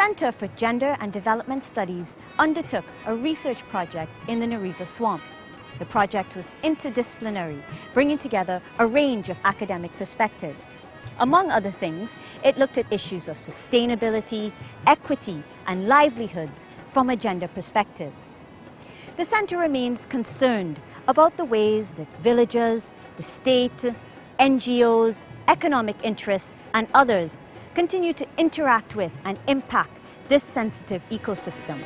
Center for Gender and Development Studies undertook a research project in the Nariva swamp. The project was interdisciplinary, bringing together a range of academic perspectives. Among other things, it looked at issues of sustainability, equity, and livelihoods from a gender perspective. The Centre remains concerned about the ways that villagers, the state, NGOs, economic interests, and others continue to interact with and impact this sensitive ecosystem.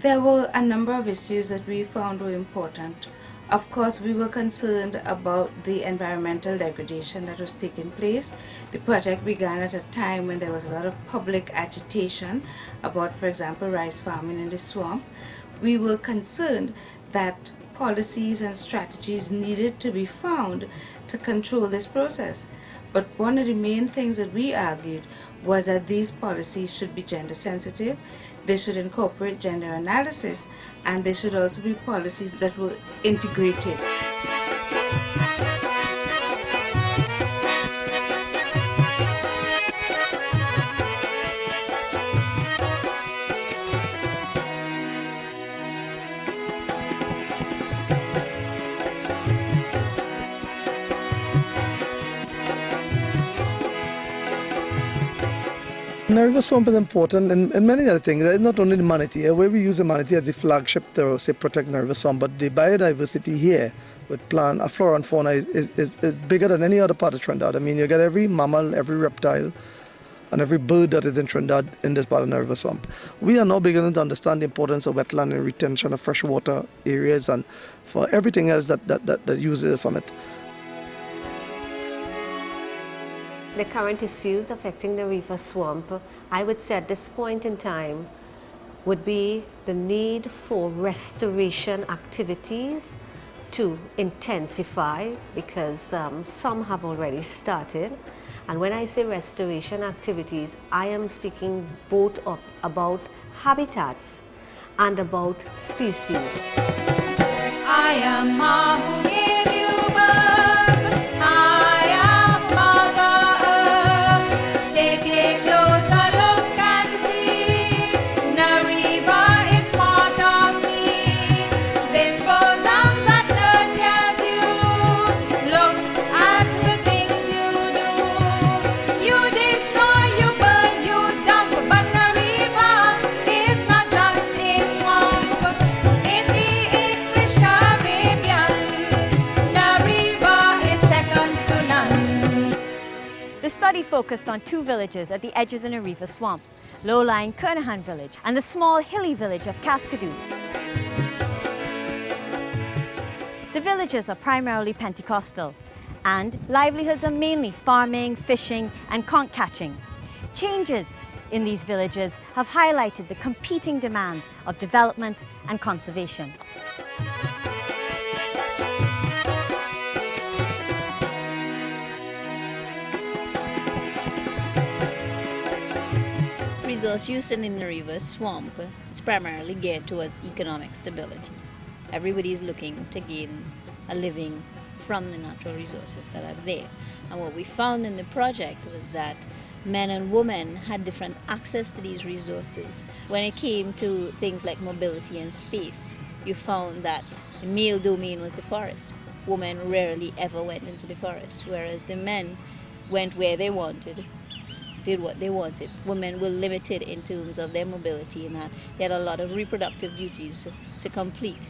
There were a number of issues that we found were important. Of course, we were concerned about the environmental degradation that was taking place. The project began at a time when there was a lot of public agitation about, for example, rice farming in the swamp. We were concerned that policies and strategies needed to be found to control this process. But one of the main things that we argued was that these policies should be gender sensitive, they should incorporate gender analysis, and they should also be policies that were integrated. Nariva swamp is important in many other things. It's not only the manatee. Where we use the manatee as the flagship to say protect Nariva swamp, but the biodiversity here with plant, flora and fauna is bigger than any other part of Trinidad. I mean, you get every mammal, every reptile, and every bird that is in Trinidad in this part of Nariva swamp. We are now beginning to understand the importance of wetland and retention of freshwater areas and for everything else that uses from it. The current issues affecting the Nariva swamp, I would say at this point in time, would be the need for restoration activities to intensify, because some have already started. And when I say restoration activities, I am speaking both about habitats and about species. I am Ma who gave you birth. I am Mother Earth. Take a closer look and see. Nariva is part of me. This bosom that nurtures you. Look at the things you do. You destroy, you burn, you dump. But Nariva is not just a swamp. In the English Arabian, Nariva is second to none. The study focused on two villages at the edge of the Nariva swamp, low-lying Kernahan village and the small hilly village of Cascadoux. The villages are primarily Pentecostal, and livelihoods are mainly farming, fishing and conch catching. Changes in these villages have highlighted the competing demands of development and conservation. Resource use in the Nariva swamp is primarily geared towards economic stability. Everybody is looking to gain a living from the natural resources that are there. And what we found in the project was that men and women had different access to these resources. When it came to things like mobility and space, you found that the male domain was the forest. Women rarely ever went into the forest, whereas the men went where they wanted, did what they wanted. Women were limited in terms of their mobility and that they had a lot of reproductive duties to complete.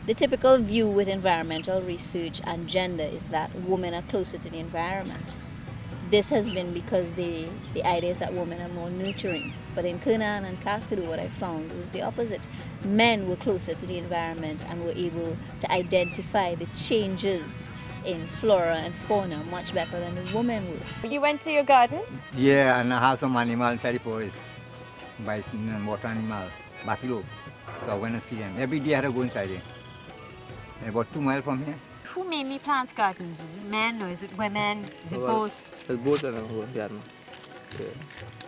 The typical view with environmental research and gender is that women are closer to the environment. This has been because the idea is that women are more nurturing. But in Kernahan and Cascadoux, what I found was the opposite. Men were closer to the environment and were able to identify the changes in flora and fauna much better than the women were. You went to your garden? Yeah, and I have some animals inside the forest. Bison and water animal, buffalo. So I went and see them. Every day I had to go inside there. About 2 miles from here. Who mainly plants gardens? Is it men or is it women? Is it both? It's both of them garden. Yeah.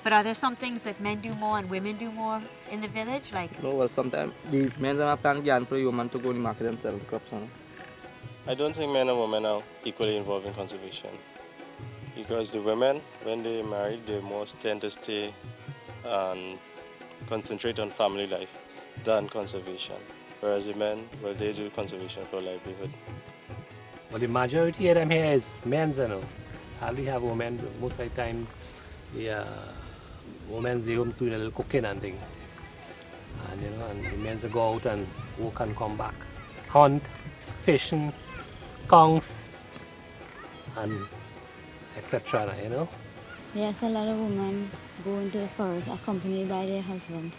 But are there some things that men do more and women do more in the village? Like No, well, sometimes the men are plant garden for the women to go to the market and sell the crops. I don't think men and women are equally involved in conservation because the women, when they marry, they most tend to stay and concentrate on family life than conservation. Whereas the men, well, they do conservation for livelihood. Well, the majority of them here is men, you know. Hardly have women. Most of the time, the women stay home doing a little cooking and thing. And you know, and the men go out and work and come back, hunt, fishing, kongs, and etc. You know. Yes, a lot of women go into the forest accompanied by their husbands.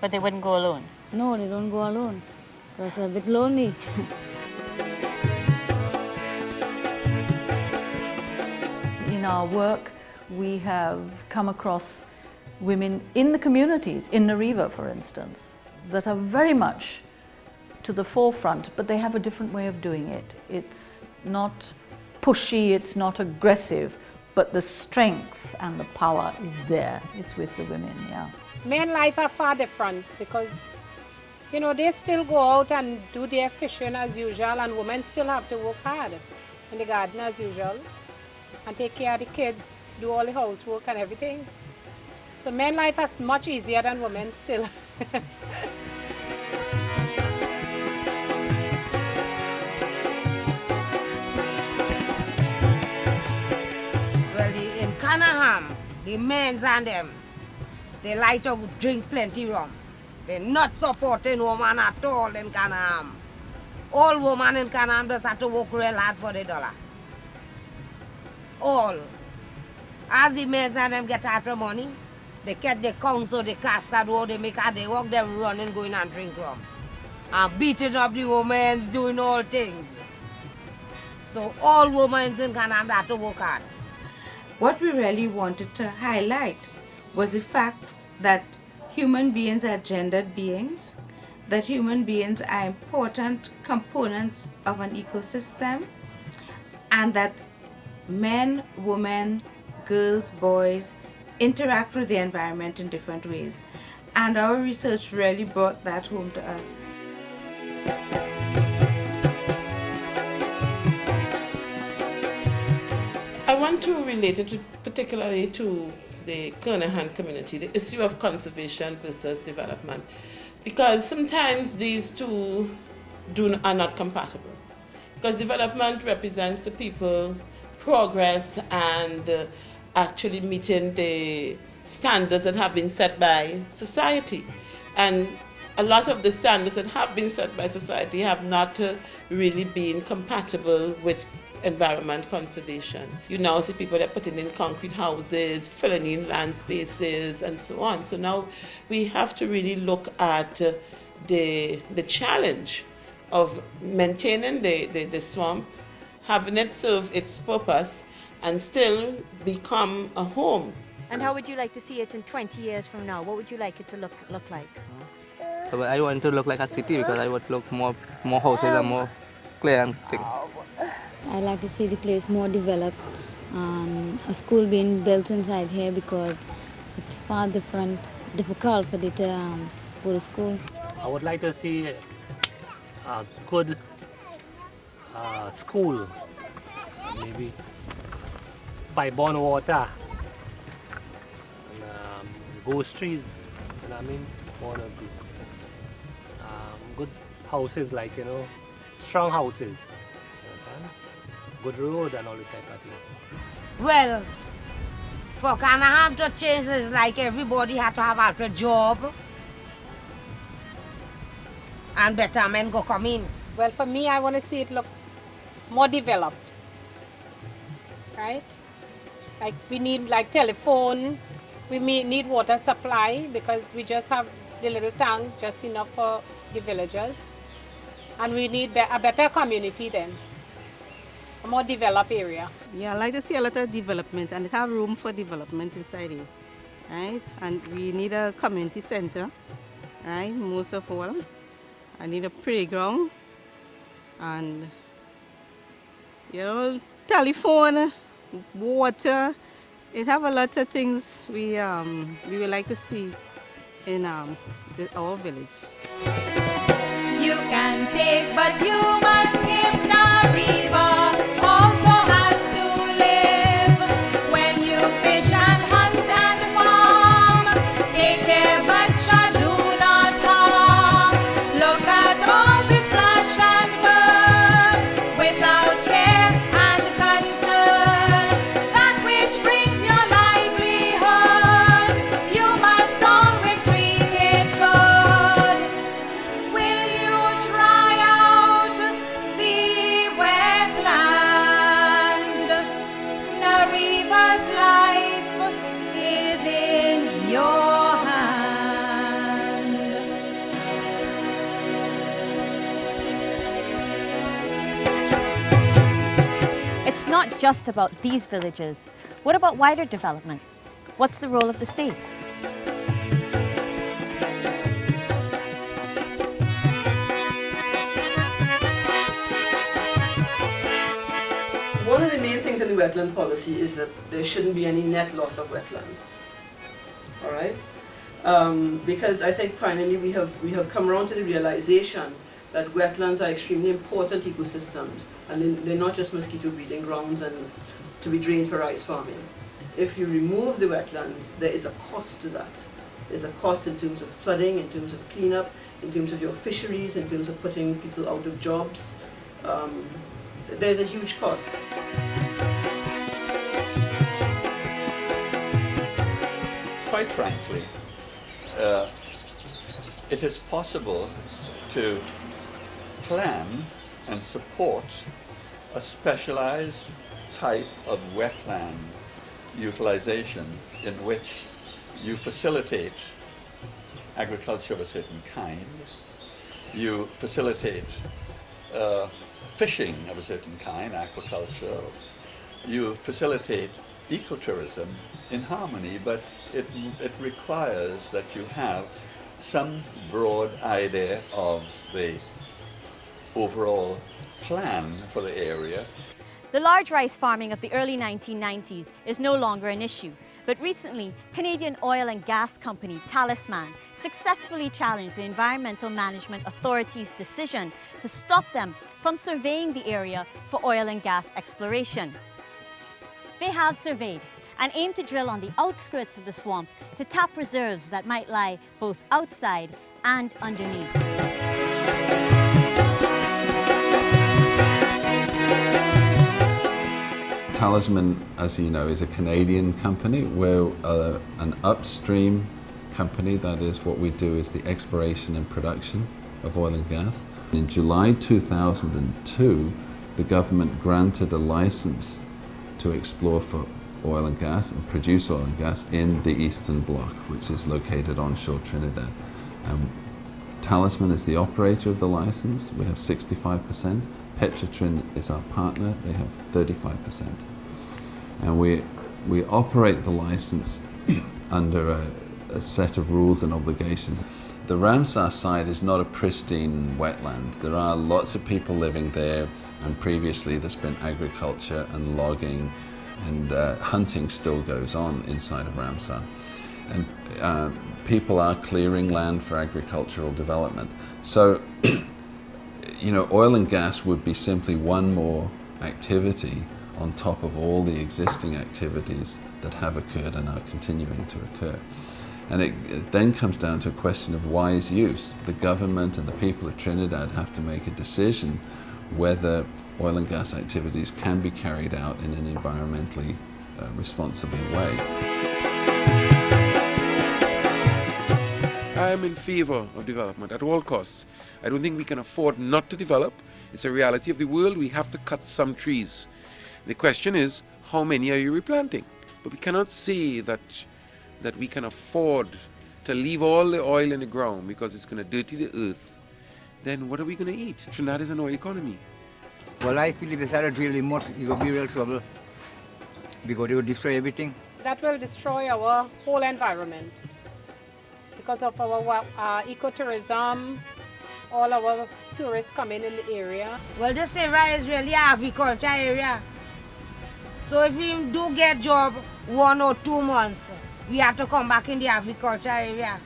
But they wouldn't go alone? No, they don't go alone. It's a bit lonely. In our work, we have come across women in the communities, in Nariva, for instance, that are very much to the forefront, but they have a different way of doing it. It's not pushy, it's not aggressive, but the strength and the power is there. It's with the women, yeah. Men life are far different because, you know, they still go out and do their fishing as usual, and women still have to work hard in the garden as usual and take care of the kids, do all the housework and everything. So men life is much easier than women still. Well, in Kernahan, the men and them, they like to drink plenty rum. They're not supporting women at all in Kernahan. All women in Kernahan just have to work real hard for the dollar. All. As the men and them get after money, they get the council, the Cascadoux, they make they walk them running, going and drink rum. And beating up the women, doing all things. So all women in Kernahan have to work hard. What we really wanted to highlight was the fact that human beings are gendered beings, that human beings are important components of an ecosystem, and that men, women, girls, boys interact with the environment in different ways. And our research really brought that home to us. I want to relate it particularly to the Kernahan community, the issue of conservation versus development, because sometimes these two are not compatible. Because development represents the people, progress, and actually meeting the standards that have been set by society. And a lot of the standards that have been set by society have not really been compatible with environment conservation. You now see people that are putting in concrete houses, filling in land spaces, and so on. So now we have to really look at the challenge of maintaining the swamp, having it serve its purpose, and still become a home. And how would you like to see it in 20 years from now? What would you like it to look like? So I want to look like a city because I would look more houses and more clear and things. I like to see the place more developed, a school being built inside here because it's far difficult for them to go to school. I would like to see a good school, maybe pipe-borne water, and ghost trees, you know what I mean? One of the good houses, like, you know, strong houses. Good road and all this type of thing. Well, for Kernahan to change, it's like everybody had to have a job and better men go come in. Well, for me, I want to see it look more developed, right? Like we need like telephone, we need water supply because we just have the little tank, just enough for the villagers. And we need a better community then. A more developed area. Yeah, I like to see a lot of development and have room for development inside here, right? And we need a community center, right? Most of all, I need a playground and, you know, telephone, water. It have a lot of things we would like to see in our village. You can take, but you must give Nariva also not just about these villages. What about wider development? What's the role of the state? One of the main things in the wetland policy is that there shouldn't be any net loss of wetlands. All right? Because I think finally we have come around to the realization that wetlands are extremely important ecosystems, and they're not just mosquito breeding grounds and to be drained for rice farming. If you remove the wetlands, there is a cost to that. There's a cost in terms of flooding, in terms of cleanup, in terms of your fisheries, in terms of putting people out of jobs. There's a huge cost. Quite frankly, it is possible to plan and support a specialized type of wetland utilization in which you facilitate agriculture of a certain kind, you facilitate fishing of a certain kind, aquaculture, you facilitate ecotourism in harmony, but it requires that you have some broad idea of the overall plan for the area. The large rice farming of the early 1990s is no longer an issue, but recently, Canadian oil and gas company Talisman successfully challenged the Environmental Management Authority's decision to stop them from surveying the area for oil and gas exploration. They have surveyed and aim to drill on the outskirts of the swamp to tap reserves that might lie both outside and underneath. Talisman, as you know, is a Canadian company. We're an upstream company. That is, what we do is the exploration and production of oil and gas. In July 2002, the government granted a license to explore for oil and gas and produce oil and gas in the Eastern Bloc, which is located onshore Trinidad. Talisman is the operator of the license. We have 65%. Petratrin is our partner. They have 35%. And we operate the license under a set of rules and obligations. The Ramsar site is not a pristine wetland. There are lots of people living there, and previously there's been agriculture and logging, and hunting still goes on inside of Ramsar. And people are clearing land for agricultural development. So, you know, oil and gas would be simply one more activity on top of all the existing activities that have occurred and are continuing to occur. And it then comes down to a question of wise use. The government and the people of Trinidad have to make a decision whether oil and gas activities can be carried out in an environmentally responsible way. I am in favor of development at all costs. I don't think we can afford not to develop. It's a reality of the world. We have to cut some trees. The question is, how many are you replanting? But we cannot say that we can afford to leave all the oil in the ground because it's going to dirty the earth. Then what are we going to eat? Trinidad is an oil economy. Well, I feel if they start drilling more, it will be real trouble because they will destroy everything. That will destroy our whole environment because of our ecotourism, all our tourists coming in the area. Well, this area is really an agriculture area. So if we do get job 1 or 2 months, we have to come back in the agriculture area.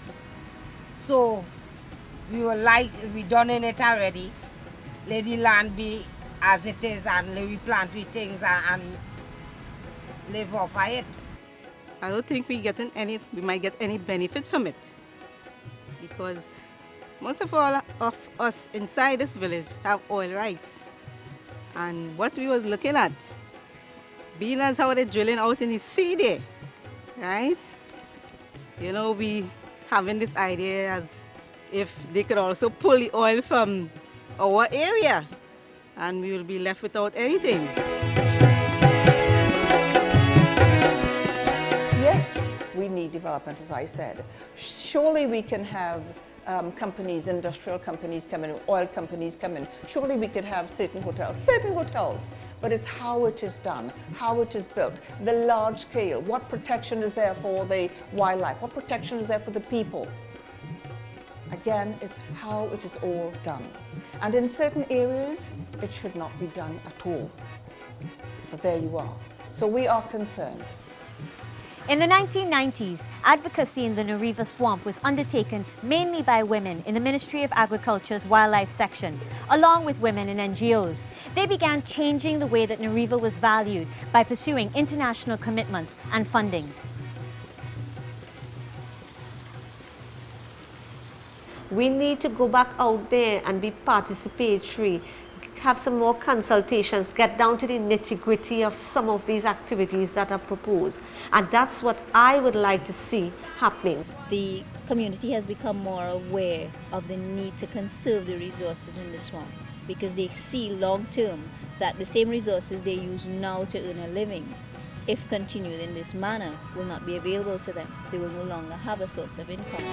So we would like, we done in it already, let the land be as it is and let we plant with things and live off of it. I don't think we might get any benefit from it, because most of all of us inside this village have oil rights. And what we was looking at, being as how they're drilling out in the sea there, right? You know, we having this idea as if they could also pull the oil from our area and we will be left without anything. Yes, we need development, as I said. Surely we can have companies, industrial companies come in, oil companies come in. Surely we could have certain hotels, but it's how it is done, how it is built, the large scale, what protection is there for the wildlife, what protection is there for the people. Again, it's how it is all done. And in certain areas, it should not be done at all. But there you are. So we are concerned. In the 1990s, advocacy in the Nariva swamp was undertaken mainly by women in the Ministry of Agriculture's Wildlife Section, along with women in NGOs. They began changing the way that Nariva was valued by pursuing international commitments and funding. We need to go back out there and be participatory, have some more consultations, get down to the nitty-gritty of some of these activities that are proposed. And that's what I would like to see happening. The community has become more aware of the need to conserve the resources in the swamp because they see long-term that the same resources they use now to earn a living, if continued in this manner, will not be available to them. They will no longer have a source of income.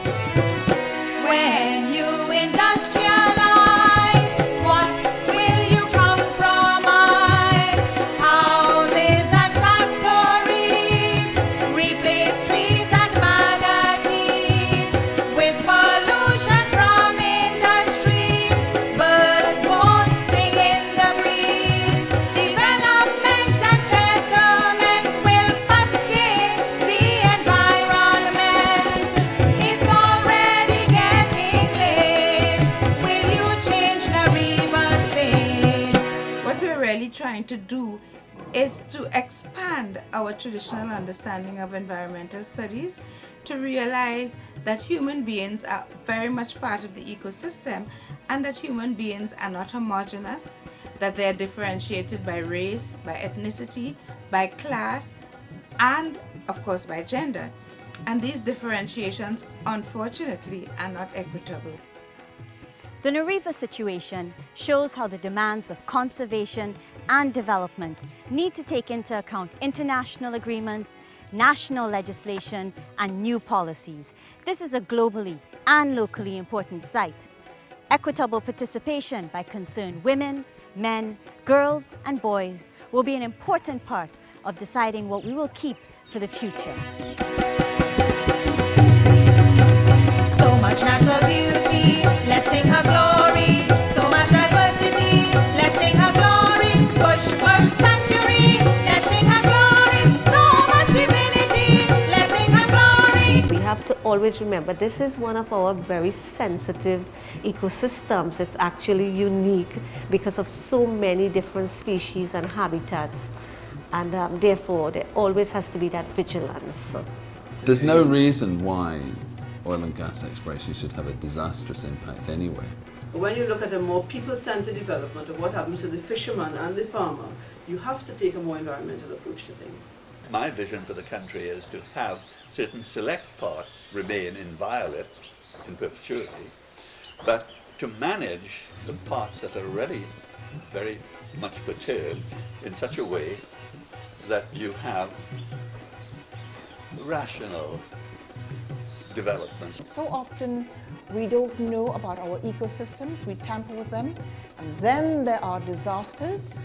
When you industrialize, what will you compromise? Houses and factories, replace trees and manatees. With pollution from industries, birds won't sing in the breeze. Development and settlement will cut against the environment. It's already getting late. Will you change Nariva's fate? What we're really trying to do is to expand our traditional understanding of environmental studies to realize that human beings are very much part of the ecosystem and that human beings are not homogeneous, that they are differentiated by race, by ethnicity, by class, and of course by gender. And these differentiations, unfortunately, are not equitable. The Nariva situation shows how the demands of conservation and development need to take into account international agreements, national legislation, and new policies. This is a globally and locally important site. Equitable participation by concerned women, men, girls, and boys will be an important part of deciding what we will keep for the future. So much natural beauty, let's sing her glory. So much diversity, let's sing her glory. Bush, bush, sanctuary, let's sing her glory. So much divinity, let's sing her glory. We have to always remember this is one of our very sensitive ecosystems. It's actually unique because of so many different species and habitats. And therefore, there always has to be that vigilance. There's no reason why oil and gas exploration should have a disastrous impact anyway. When you look at a more people-centered development of what happens to the fisherman and the farmer, you have to take a more environmental approach to things. My vision for the country is to have certain select parts remain inviolate in perpetuity, but to manage the parts that are already very much perturbed in such a way that you have rational development. So often we don't know about our ecosystems, we tamper with them, and then there are disasters.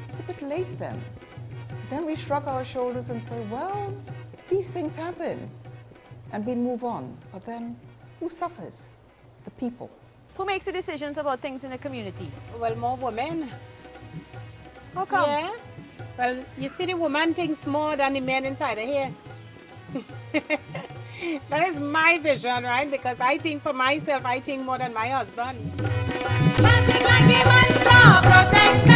It's a bit late then. Then we shrug our shoulders and say, well, these things happen, and we move on. But then who suffers? The people. Who makes the decisions about things in the community? Well, more women. How come? Yeah. Well, you see, the woman thinks more than the men inside of here. That is my vision, right? Because I think for myself, I think more than my husband. Chanting like a mantra, protect